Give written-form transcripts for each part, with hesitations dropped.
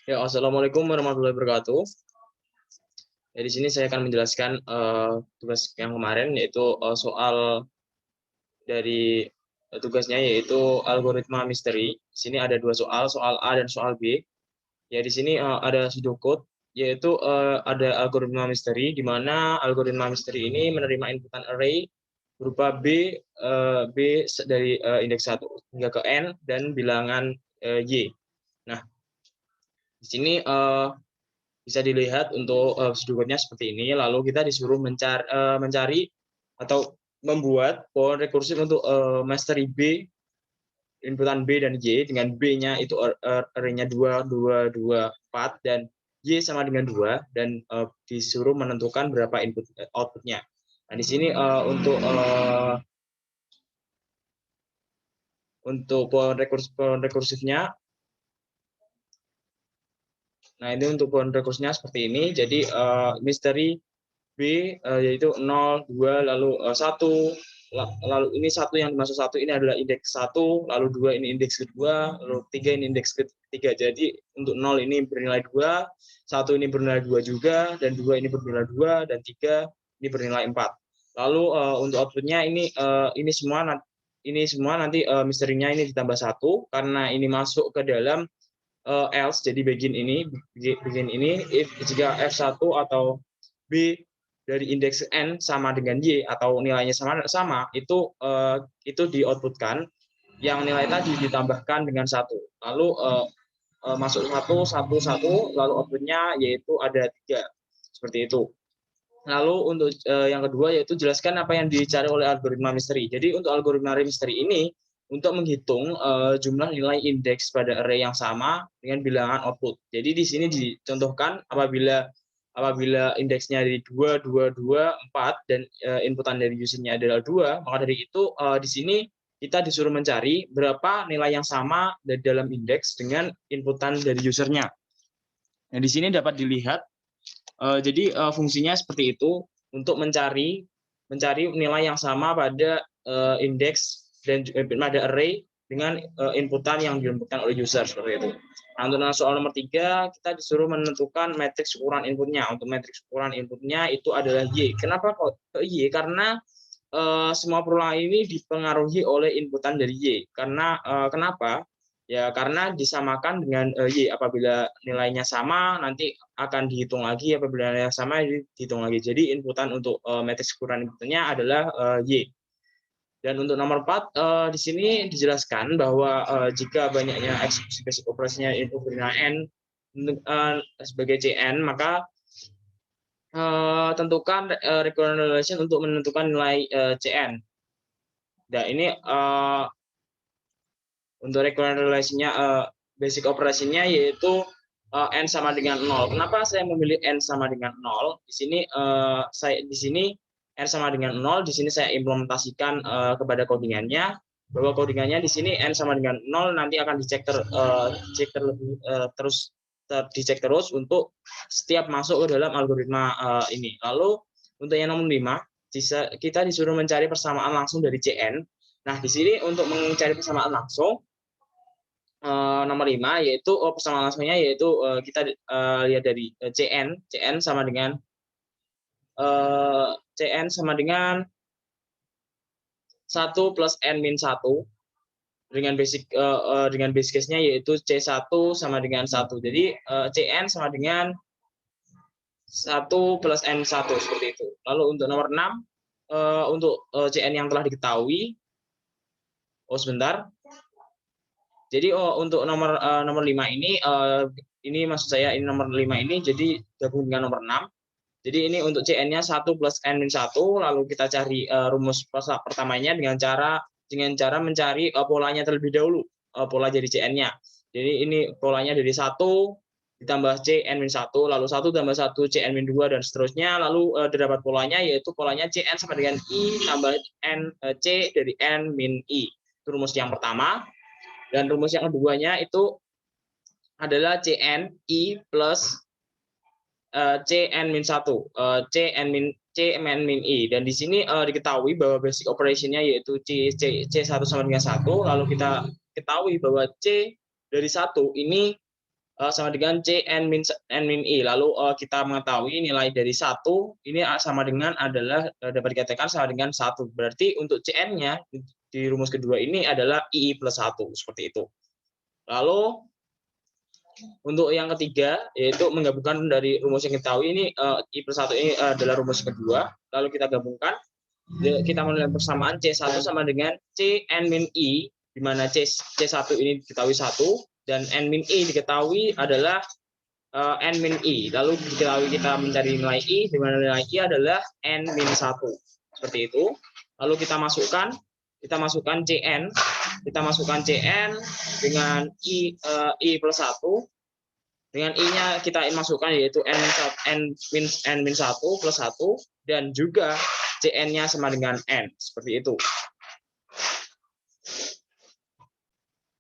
Ya, assalamualaikum warahmatullahi wabarakatuh. Ya, di sini saya akan menjelaskan tugas yang kemarin, yaitu soal dari tugasnya, yaitu algoritma misteri. Di sini ada dua soal, soal A dan soal B. Ya, di sini ada pseudocode, yaitu ada algoritma misteri, di mana algoritma misteri ini menerima inputan array berupa B dari indeks 1 hingga ke N dan bilangan Y. Nah, di sini bisa dilihat untuk pseudocode-nya seperti ini. Lalu kita disuruh mencari atau membuat pohon rekursif untuk mastery B, inputan B dan Y, dengan B-nya itu array-nya 2, 2, 2, 4, dan Y sama dengan 2, dan disuruh menentukan berapa input output-nya. Nah, di sini untuk pohon rekursifnya. Nah, ini untuk pohon rekursifnya seperti ini. Jadi misteri B yaitu 0, 2, lalu 1, lalu ini 1 yang dimaksud 1 ini adalah indeks 1, lalu 2 ini indeks kedua, lalu 3 ini indeks ketiga. Jadi untuk 0 ini bernilai 2, 1 ini bernilai 2 juga, dan 2 ini bernilai 2, dan 3 ini bernilai 4. Lalu untuk outputnya ini semua nanti misterinya ini ditambah 1 karena ini masuk ke dalam else, jadi begin ini if jika F1 atau B dari indeks N sama dengan Y atau nilainya sama itu di-outputkan yang nilai tadi ditambahkan dengan 1. Lalu masuk 1, lalu outputnya yaitu ada 3. Seperti itu. Lalu untuk yang kedua yaitu jelaskan apa yang dicari oleh algoritma misteri. Jadi untuk algoritma misteri ini untuk menghitung jumlah nilai indeks pada array yang sama dengan bilangan output. Jadi di sini dicontohkan apabila indeksnya dari 2, 2, 2, 4 dan inputan dari usernya adalah 2, maka dari itu di sini kita disuruh mencari berapa nilai yang sama dari dalam indeks dengan inputan dari usernya. Nah, di sini dapat dilihat jadi fungsinya seperti itu untuk mencari nilai yang sama pada indeks dan pada array dengan inputan yang diinputkan oleh user seperti itu. Nah, untuk soal nomor 3 kita disuruh menentukan matriks ukuran inputnya. Untuk matriks ukuran inputnya itu adalah Y. Kenapa kok Y? Karena semua perulangan ini dipengaruhi oleh inputan dari Y. Karena kenapa? Ya karena disamakan dengan Y. Apabila nilainya sama nanti akan dihitung lagi, apabila nilainya sama dihitung lagi. Jadi inputan untuk matriks ukuran inputnya adalah Y. Dan untuk nomor 4 di sini dijelaskan bahwa jika banyaknya eksekusi basic operasinya itu bernilai N sebagai Cn, maka tentukan recurrent relation untuk menentukan nilai Cn. Nah, ini untuk recurrent relation-nya basic operasinya yaitu n sama dengan 0. Kenapa saya memilih n sama dengan 0? Di sini n sama dengan 0, di sini saya implementasikan kepada codingannya bahwa codingannya di sini n sama dengan 0 nanti akan dicek terus untuk setiap masuk ke dalam algoritma ini. Lalu untuk yang nomor 5 kita disuruh mencari persamaan langsung dari Cn. Nah, di sini untuk mencari persamaan langsung nomor 5 yaitu persamaan langsungnya yaitu kita lihat dari Cn sama dengan Cn sama dengan 1 plus n min 1 dengan base case-nya yaitu C1 sama dengan 1. Jadi Cn sama dengan 1 plus n 1 seperti itu. Lalu untuk nomor 6 untuk Cn yang telah diketahui. Sebentar. Jadi untuk nomor 5 ini maksud saya ini nomor 5 ini jadi gabung dengan nomor 6. Jadi ini untuk Cn-nya 1 plus n min 1, lalu kita cari rumus pertamanya dengan cara mencari polanya terlebih dahulu, pola dari Cn-nya. Jadi ini polanya dari 1 ditambah Cn min 1, lalu 1 tambah 1 Cn min 2 dan seterusnya, lalu terdapat polanya yaitu polanya Cn sama dengan I tambah n C dari n min I. Itu rumus yang pertama. Dan rumus yang keduanya itu adalah Cn I plus Cn min 1, Cn min I. Dan di sini diketahui bahwa basic operation-nya yaitu C1 sama dengan 1, lalu kita ketahui bahwa C dari 1 ini sama dengan C n min I. Lalu kita mengetahui nilai dari 1 ini sama dengan adalah dapat dikatakan sama dengan 1. Berarti untuk Cn-nya di rumus kedua ini adalah I plus 1 seperti itu. Lalu untuk yang ketiga yaitu menggabungkan dari rumus yang kita tahu ini I plus 1 ini adalah rumus kedua. Lalu kita gabungkan, kita menilai persamaan C1 sama dengan C n min I, di mana C1 ini diketahui 1 dan n min I diketahui adalah n min I. Lalu kita mencari nilai I, di mana nilai I adalah n min 1. Seperti itu. Lalu kita masukkan Cn, dengan I plus 1. Dengan I-nya kita masukkan yaitu n min 1 plus 1 dan juga Cn-nya sama dengan n. Seperti itu.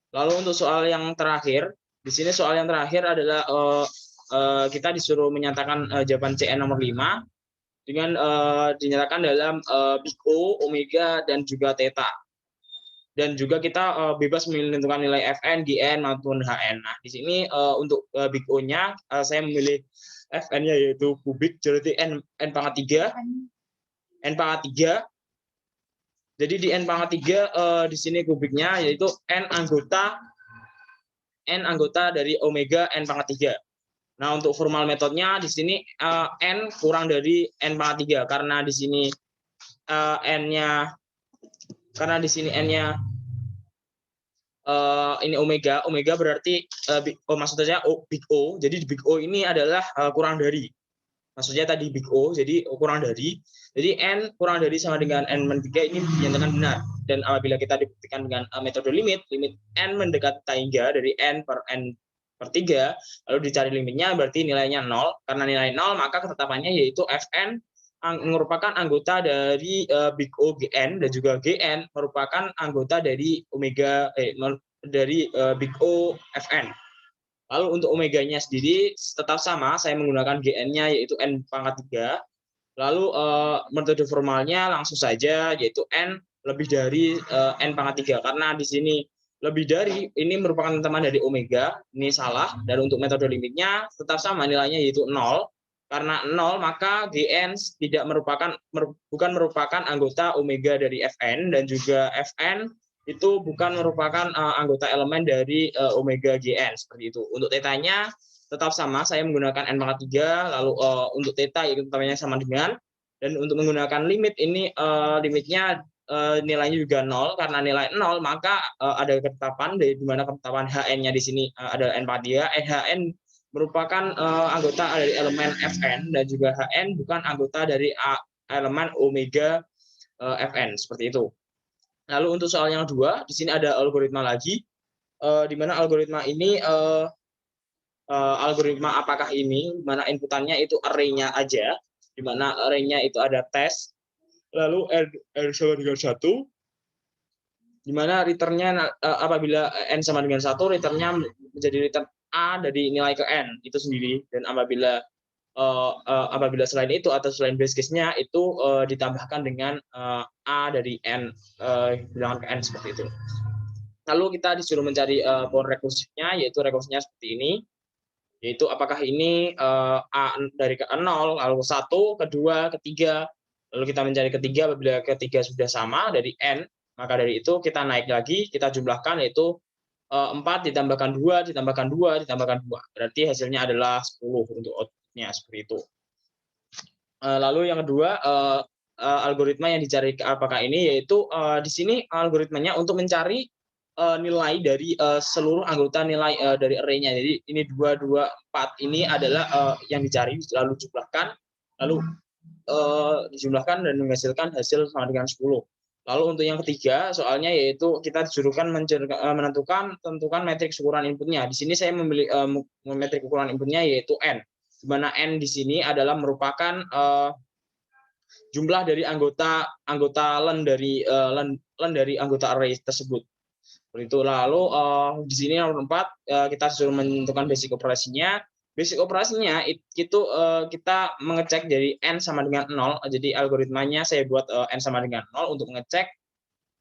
Lalu untuk soal yang terakhir, di sini soal yang terakhir adalah kita disuruh menyatakan jawaban Cn nomor 5 dengan dinyatakan dalam big O, omega, dan juga theta. Dan juga kita bebas menentukan nilai Fn, Gn, maupun Hn. Nah, di sini untuk big O-nya saya memilih Fn-nya yaitu kubik, jadi n pangkat 3. Jadi di n pangkat 3 di sini kubiknya yaitu n anggota dari omega n pangkat 3. Nah, untuk formal metodenya di sini n kurang dari n pangkat 3 karena di sini n-nya ini omega berarti maksudnya big O. Jadi big O ini adalah kurang dari. Maksudnya tadi big O, jadi kurang dari. Jadi n kurang dari sama dengan n min 3 ini dinyatakan benar. Dan apabila kita dibuktikan dengan metode limit n mendekati hingga dari n per 3, lalu dicari limitnya berarti nilainya 0. Karena nilai 0 maka ketetapannya yaitu Fn merupakan anggota dari big O Gn dan juga Gn merupakan anggota dari omega dari big O Fn. Lalu untuk omeganya sendiri tetap sama, saya menggunakan Gn-nya yaitu n pangkat 3. Lalu metode formalnya langsung saja yaitu n lebih dari n pangkat 3 karena di sini lebih dari ini merupakan teman dari omega, ini salah. Dan untuk metode limitnya tetap sama nilainya yaitu 0. Karena 0 maka Gn bukan merupakan anggota omega dari Fn dan juga Fn itu bukan merupakan anggota elemen dari omega Gn seperti itu. Untuk tetanya tetap sama, saya menggunakan n pangkat 3, lalu untuk theta itu tetapnya sama dengan, dan untuk menggunakan limit ini limitnya nilainya juga 0 karena nilai 0 maka ada ketetapan di mana ketetapan Hn-nya di sini ada n pangkat 3, Hn merupakan anggota dari elemen Fn dan juga Hn bukan anggota dari elemen omega Fn seperti itu. Lalu untuk soal yang kedua, di sini ada algoritma lagi, di mana algoritma ini algoritma apakah ini, di mana inputannya itu array-nya aja, di mana array-nya itu ada tes, lalu r sama dengan 1, di mana return-nya apabila n sama dengan 1, return-nya menjadi return A dari nilai ke n itu sendiri, dan apabila selain itu atau selain base case-nya itu ditambahkan dengan A dari n bilangan ke n seperti itu. Lalu kita disuruh mencari poin rekursifnya, yaitu rekursifnya seperti ini, yaitu apakah ini A dari ke 0, lalu 1, kedua, ketiga, lalu kita mencari ketiga. Apabila ketiga sudah sama dari n, maka dari itu kita naik lagi, kita jumlahkan yaitu 4 ditambahkan 2, ditambahkan 2, ditambahkan 2. Berarti hasilnya adalah 10 untuk output-nya seperti itu. Lalu yang kedua, algoritma yang dicari apakah ini, yaitu di sini algoritmanya untuk mencari nilai dari seluruh anggota nilai dari array-nya. Jadi ini 2, 2, 4 ini adalah yang dicari, lalu jumlahkan, lalu dijumlahkan dan menghasilkan hasil sama dengan 10. Lalu untuk yang ketiga, soalnya yaitu kita disuruhkan tentukan metrik ukuran inputnya. Di sini saya memilih metrik ukuran inputnya yaitu n, di mana n di sini adalah merupakan jumlah dari anggota len dari anggota array tersebut. Seperti itu. Lalu di sini nomor 4 kita disuruh menentukan basic operasinya. Basic operasinya itu kita mengecek dari n sama dengan 0. Jadi algoritmanya saya buat n sama dengan 0 untuk mengecek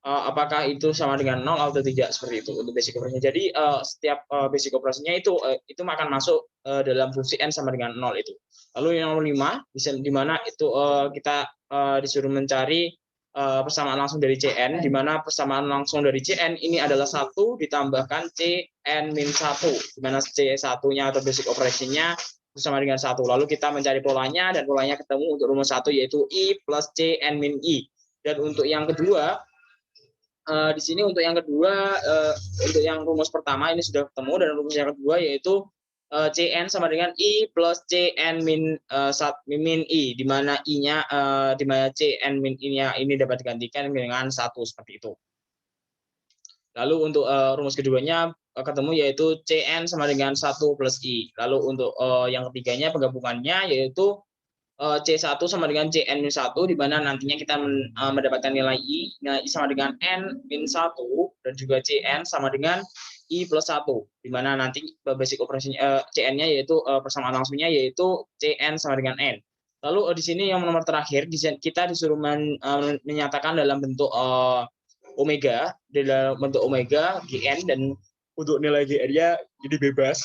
apakah itu sama dengan 0 atau tidak, seperti itu untuk basic operasinya. Jadi setiap basic operasinya itu akan masuk dalam fungsi n sama dengan 0 itu. Lalu yang nomor 5 di mana itu kita disuruh mencari persamaan langsung dari Cn, di mana persamaan langsung dari Cn ini adalah 1 ditambahkan Cn min 1, di mana C1-nya atau basic operasinya sama dengan 1. Lalu kita mencari polanya, dan polanya ketemu untuk rumus 1, yaitu I plus Cn min I. Dan untuk yang kedua, di sini untuk yang kedua, untuk yang rumus pertama ini sudah ketemu, dan rumus yang kedua yaitu Cn sama dengan I plus Cn min I, di mana I-nya, di mana Cn min I-nya ini dapat digantikan dengan 1, seperti itu. Lalu untuk rumus keduanya ketemu, yaitu Cn sama dengan 1 plus I. Lalu untuk yang ketiganya penggabungannya yaitu C1 sama dengan Cn-1, di mana nantinya kita mendapatkan nilai I sama dengan N-1, dan juga Cn sama dengan I plus 1, di mana nanti basic operasinya Cn-nya yaitu persamaan langsungnya yaitu Cn sama dengan N. Lalu di sini yang nomor terakhir, kita disuruh menyatakan dalam bentuk omega, dalam bentuk omega Gn, dan untuk nilai Gn-nya jadi bebas.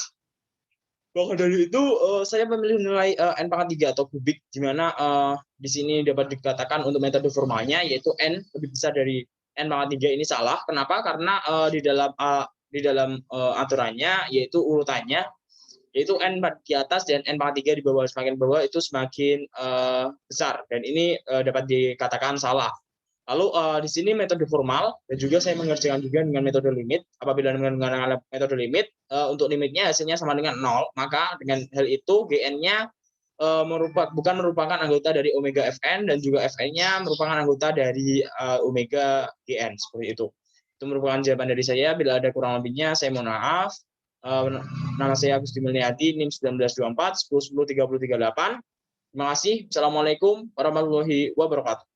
Maka dari itu saya memilih nilai n pangkat 3 atau kubik, di mana di sini dapat dikatakan untuk metode formalnya yaitu n lebih besar dari n pangkat 3 ini salah. Kenapa? Karena di dalam aturannya, yaitu urutannya, yaitu n di atas dan n pangkat 3 di bawah, semakin bawah itu semakin besar, dan ini dapat dikatakan salah. Lalu di sini metode formal, dan juga saya mengerjakan juga dengan metode limit. Apabila menggunakan metode limit, untuk limitnya hasilnya sama dengan 0, maka dengan hal itu Gn-nya bukan merupakan anggota dari omega Fn, dan juga Fn-nya merupakan anggota dari omega Gn, seperti itu. Itu merupakan jawaban dari saya. Bila ada kurang lebihnya, saya mohon maaf. Nama saya Agus Dimulyaadi, NIM 1924 1010 3038. Terima kasih. Assalamualaikum warahmatullahi wabarakatuh.